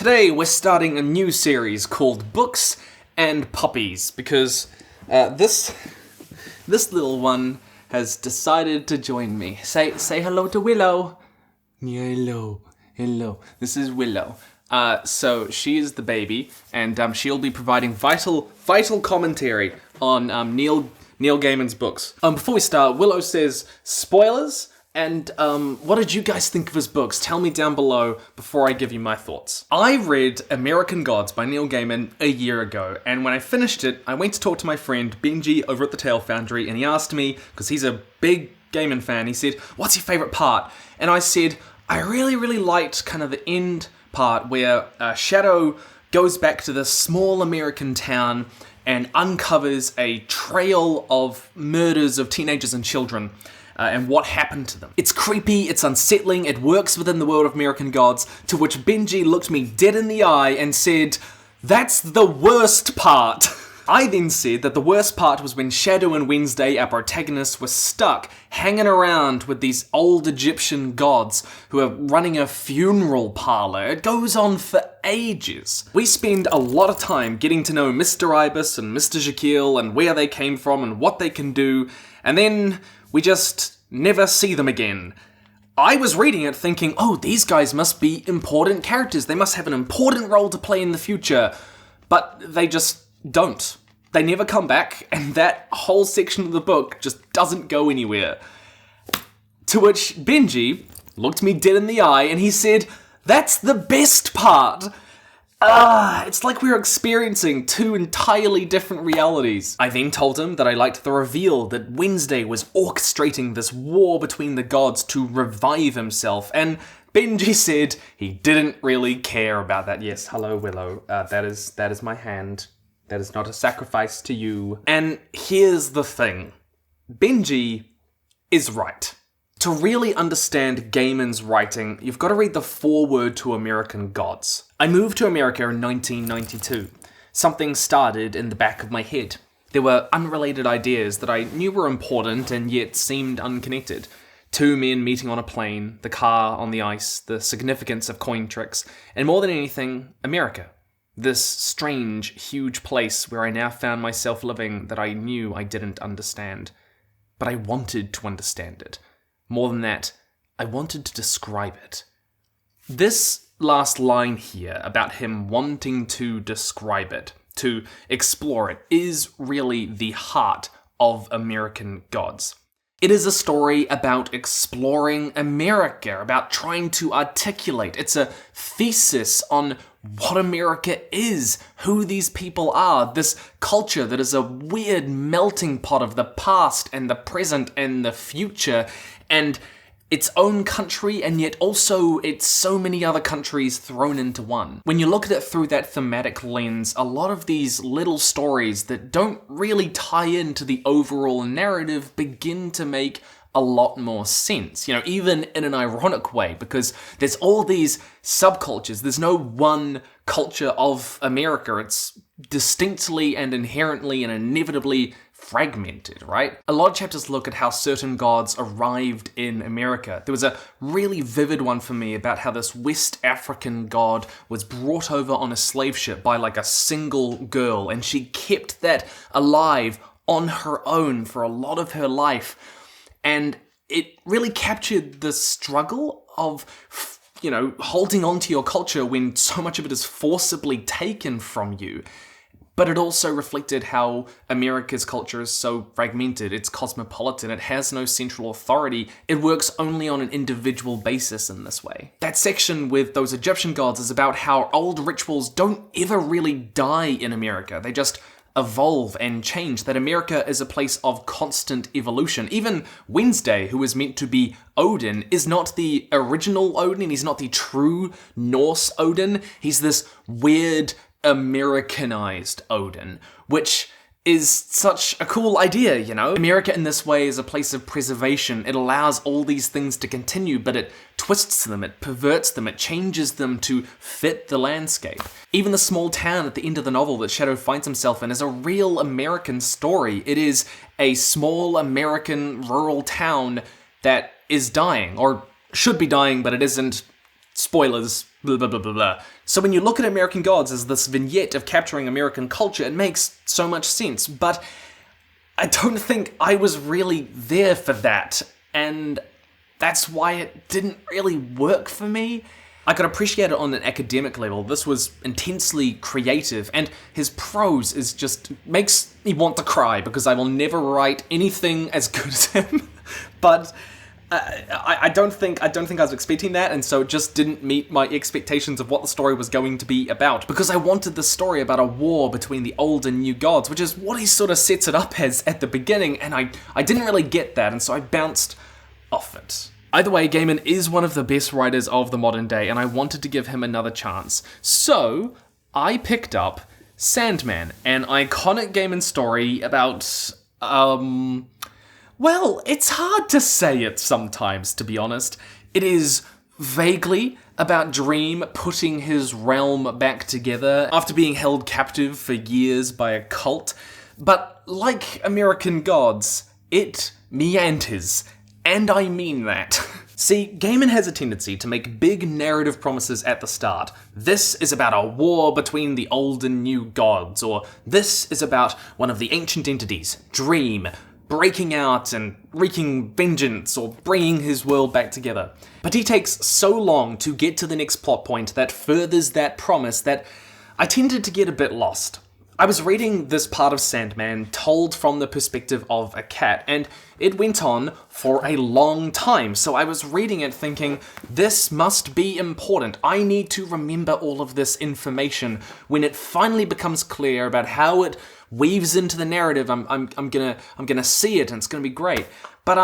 Today we're starting a new series called Books and Puppies because this little one has decided to join me. Say hello to Willow. Yeah, hello. This is Willow. So she is the baby, and she'll be providing vital commentary on Neil Gaiman's books. Before we start, Willow says spoilers. And what did you guys think of his books? Tell me down below before I give you my thoughts. I read American Gods by Neil Gaiman a year ago, and when I finished it, I went to talk to my friend Benji over at the Tale Foundry, and he asked me, because he's a big Gaiman fan, he said, "What's your favourite part?" And I said, I really liked kind of the end part where Shadow goes back to this small American town and uncovers a trail of murders of teenagers and children. And what happened to them. It's creepy, it's unsettling, it works within the world of American Gods, to which Benji looked me dead in the eye and said, "That's the worst part." I then said that the worst part was when Shadow and Wednesday, our protagonists, were stuck hanging around with these old Egyptian gods who are running a funeral parlor. It goes on for ages. We spend a lot of time getting to know Mr. Ibis and Mr. Jekyll and where they came from and what they can do, and then we just never see them again. I was reading it thinking, oh, these guys must be important characters. They must have an important role to play in the future. But they just don't. They never come back, and that whole section of the book just doesn't go anywhere. To which Benji looked me dead in the eye and he said, "That's the best part." It's like we were experiencing two entirely different realities. I then told him that I liked the reveal that Wednesday was orchestrating this war between the gods to revive himself, and Benji said he didn't really care about that. Yes, hello Willow, that is my hand. That is not a sacrifice to you. And here's the thing. Benji is right. To really understand Gaiman's writing, you've got to read the foreword to American Gods. I moved to America in 1992. Something started in the back of my head. There were unrelated ideas that I knew were important and yet seemed unconnected. Two men meeting on a plane, the car on the ice, the significance of coin tricks, and more than anything, America. This strange, huge place where I now found myself living that I knew I didn't understand. But I wanted to understand it. More than that, I wanted to describe it. This last line here about him wanting to describe it, to explore it, is really the heart of American Gods. It is a story about exploring America, about trying to articulate. It's a thesis on what America is, who these people are, this culture that is a weird melting pot of the past and the present and the future, and its own country, and yet also it's so many other countries thrown into one. When you look at it through that thematic lens, a lot of these little stories that don't really tie into the overall narrative begin to make a lot more sense, even in an ironic way, because there's all these subcultures. There's no one culture of America. It's distinctly and inherently and inevitably fragmented, right? A lot of chapters look at how certain gods arrived in America. There was a really vivid one for me about how this West African god was brought over on a slave ship by like a single girl, and she kept that alive on her own for a lot of her life. And it really captured the struggle of, holding on to your culture when so much of it is forcibly taken from you. But it also reflected how America's culture is so fragmented, it's cosmopolitan, it has no central authority, it works only on an individual basis in this way. That section with those Egyptian gods is about how old rituals don't ever really die in America, they just evolve and change, that America is a place of constant evolution. Even Wednesday, who is meant to be Odin, is not the original Odin, he's not the true Norse Odin, he's this weird Americanized Odin, which is such a cool idea, America in this way is a place of preservation. It allows all these things to continue, but it twists them, it perverts them, it changes them to fit the landscape. Even the small town at the end of the novel that Shadow finds himself in is a real American story. It is a small American rural town that is dying, or should be dying, but it isn't. Spoilers, blah, blah, blah, blah, blah. So when you look at American Gods as this vignette of capturing American culture, it makes so much sense. But I don't think I was really there for that. And that's why it didn't really work for me. I could appreciate it on an academic level. This was intensely creative, and his prose is just makes me want to cry because I will never write anything as good as him. But I don't think I was expecting that, and so it just didn't meet my expectations of what the story was going to be about. Because I wanted the story about a war between the old and new gods, which is what he sort of sets it up as at the beginning, and I didn't really get that, and so I bounced off it. Either way, Gaiman is one of the best writers of the modern day, and I wanted to give him another chance. So, I picked up Sandman, an iconic Gaiman story about, well, it's hard to say it sometimes, to be honest. It is vaguely about Dream putting his realm back together after being held captive for years by a cult. But like American Gods, it meanders. And I mean that. See, Gaiman has a tendency to make big narrative promises at the start. This is about a war between the old and new gods, or this is about one of the ancient entities, Dream, breaking out and wreaking vengeance or bringing his world back together. But he takes so long to get to the next plot point that furthers that promise that I tended to get a bit lost. I was reading this part of Sandman told from the perspective of a cat, and it went on for a long time. So I was reading it thinking, this must be important. I need to remember all of this information. When it finally becomes clear about how it weaves into the narrative, I'm gonna see it, and it's gonna be great. But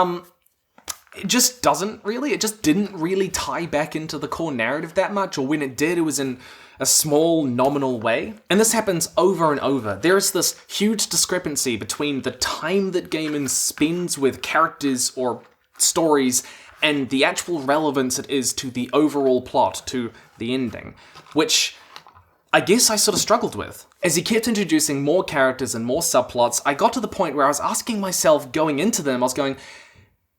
it just doesn't really. It just didn't really tie back into the core narrative that much, or when it did, it was in a small, nominal way. And this happens over and over. There is this huge discrepancy between the time that Gaiman spends with characters or stories and the actual relevance it is to the overall plot, to the ending, which I guess I sort of struggled with. As he kept introducing more characters and more subplots, I got to the point where I was asking myself going into them, I was going,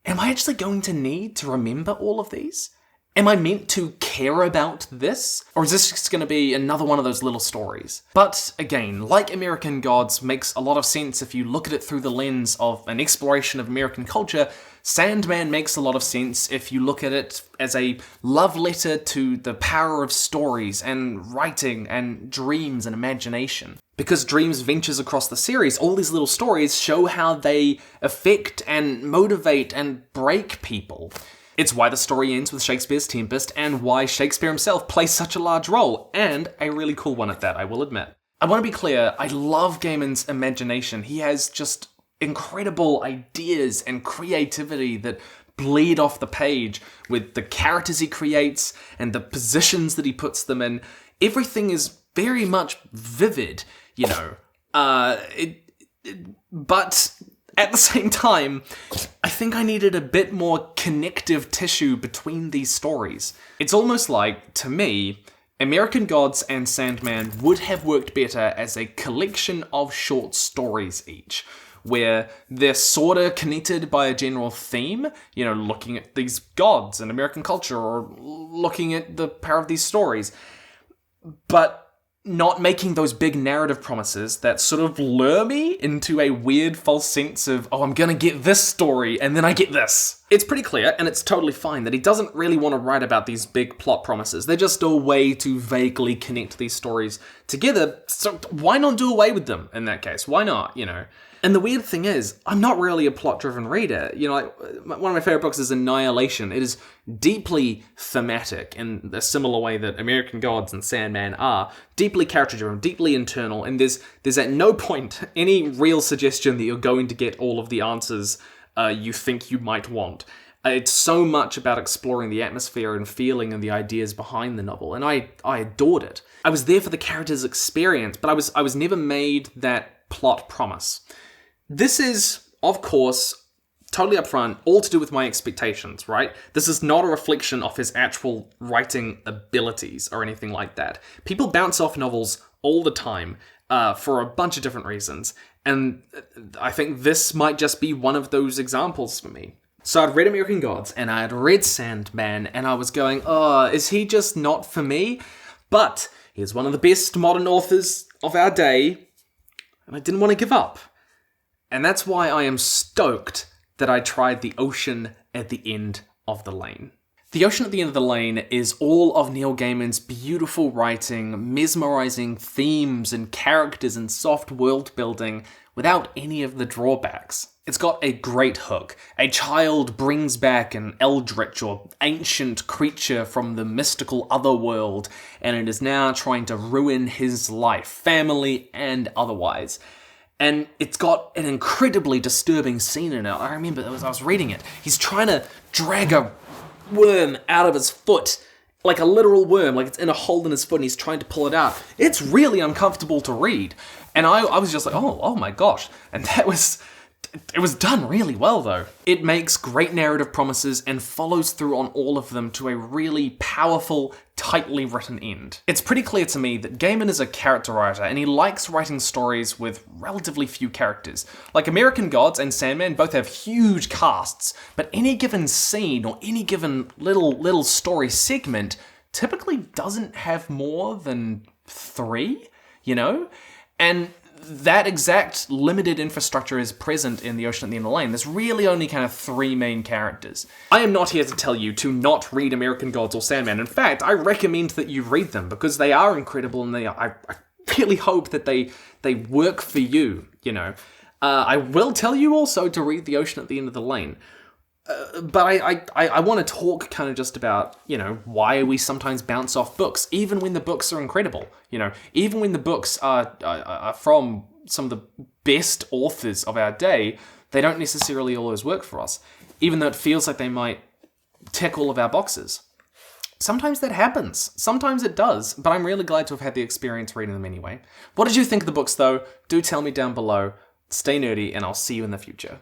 am I actually going to need to remember all of these? Am I meant to care about this? Or is this just going to be another one of those little stories? But again, like American Gods makes a lot of sense if you look at it through the lens of an exploration of American culture, Sandman makes a lot of sense if you look at it as a love letter to the power of stories and writing and dreams and imagination. Because Dream's ventures across the series, all these little stories show how they affect and motivate and break people. It's why the story ends with Shakespeare's Tempest, and why Shakespeare himself plays such a large role, and a really cool one at that, I will admit. I want to be clear, I love Gaiman's imagination. He has just incredible ideas and creativity that bleed off the page with the characters he creates and the positions that he puts them in. Everything is very much vivid, you know. But at the same time, I think I needed a bit more connective tissue between these stories. It's almost like, to me, American Gods and Sandman would have worked better as a collection of short stories each, where they're sorta connected by a general theme, you know, looking at these gods and American culture, or looking at the power of these stories, but not making those big narrative promises that sort of lure me into a weird false sense of, oh, I'm gonna get this story, and then I get this. It's pretty clear, and it's totally fine, that he doesn't really want to write about these big plot promises. They're just a way to vaguely connect these stories together, so why not do away with them in that case? Why not, you know? And the weird thing is, I'm not really a plot-driven reader. You know, like, one of my favorite books is Annihilation. It is deeply thematic in a similar way that American Gods and Sandman are. Deeply character-driven, deeply internal, and there's at no point any real suggestion that you're going to get all of the answers you think you might want. It's so much about exploring the atmosphere and feeling and the ideas behind the novel, and I adored it. I was there for the character's experience, but I was never made that plot promise. This is, of course, totally upfront, all to do with my expectations, right? This is not a reflection of his actual writing abilities or anything like that. People bounce off novels all the time for a bunch of different reasons, and I think this might just be one of those examples for me. So I'd read American Gods, and I had read Sandman, and I was going, oh, is he just not for me? But he's one of the best modern authors of our day, and I didn't want to give up. And that's why I am stoked that I tried The Ocean at the End of the Lane. The Ocean at the End of the Lane is all of Neil Gaiman's beautiful writing, mesmerizing themes and characters and soft world building without any of the drawbacks. It's got a great hook. A child brings back an eldritch or ancient creature from the mystical otherworld, and it is now trying to ruin his life, family and otherwise. And it's got an incredibly disturbing scene in it. I remember as I was reading it, he's trying to drag a worm out of his foot, like a literal worm, like it's in a hole in his foot and he's trying to pull it out. It's really uncomfortable to read. And I was just like, oh my gosh. And it was done really well though. It makes great narrative promises and follows through on all of them to a really powerful, tightly written end. It's pretty clear to me that Gaiman is a character writer and he likes writing stories with relatively few characters. Like American Gods and Sandman both have huge casts, but any given scene or any given little story segment typically doesn't have more than 3, you know? And that exact limited infrastructure is present in The Ocean at the End of the Lane. There's really only kind of 3 main characters. I am not here to tell you to not read American Gods or Sandman. In fact, I recommend that you read them because they are incredible and I really hope that they work for you, you know. I will tell you also to read The Ocean at the End of the Lane. But I want to talk kind of just about, you know, why we sometimes bounce off books, even when the books are incredible. You know, even when the books are from some of the best authors of our day, they don't necessarily always work for us, even though it feels like they might tick all of our boxes. Sometimes that happens. Sometimes it does, but I'm really glad to have had the experience reading them anyway. What did you think of the books, though? Do tell me down below. Stay nerdy, and I'll see you in the future.